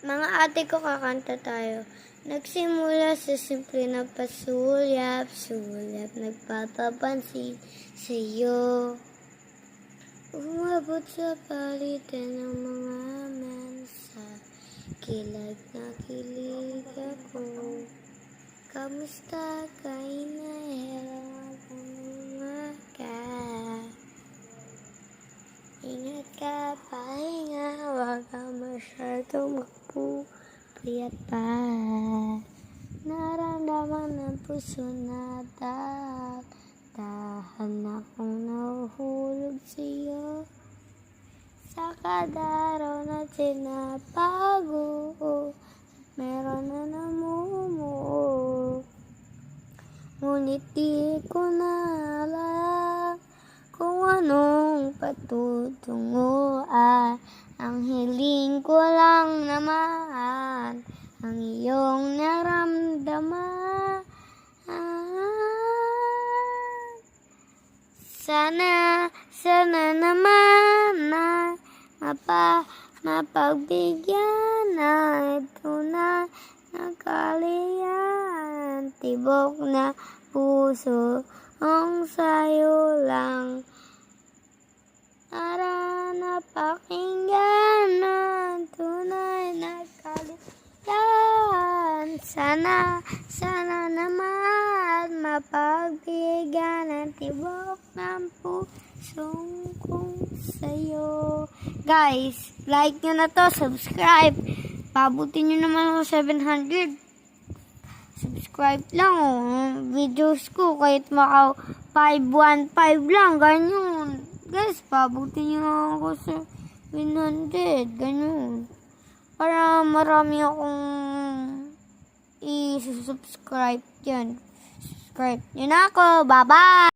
Mga ate ko, kakanta tayo. Nagsimula sa simple na pasulyap-sulyap, nagpapapansin sa'yo. Umabot sa palitan ng mga mensa, kilig na kilig ako. Kamusta ka, inahirapan ka? Ingat ka, pahinga, huwag ka masyadong magpupuyat pa. Naramdaman ng puso na dahan akong nahuhulog sa'yo. Sa kada araw na tinapago, meron na namumuo. Ngunit di ko na alam kung anong patutunguan. Ang hiling ko lang naman ang iyong naramdaman. Sana naman na mapagbigyan na ito na nakaliyan. Tibok na puso ang sayo lang. Para napakinggan na tunay na kaliyan. Sana naman mapagbigyan ng tibok ng pusong kong sayo. Guys, like nyo na to, subscribe. Pabutin nyo naman ako 700. Subscribe lang videos ko kahit maka 515 lang, ganyan. Guys, pabutin nyo ako sa 100, ganyan. Para marami akong i-subscribe dyan. Subscribe nyo na ako. Bye-bye!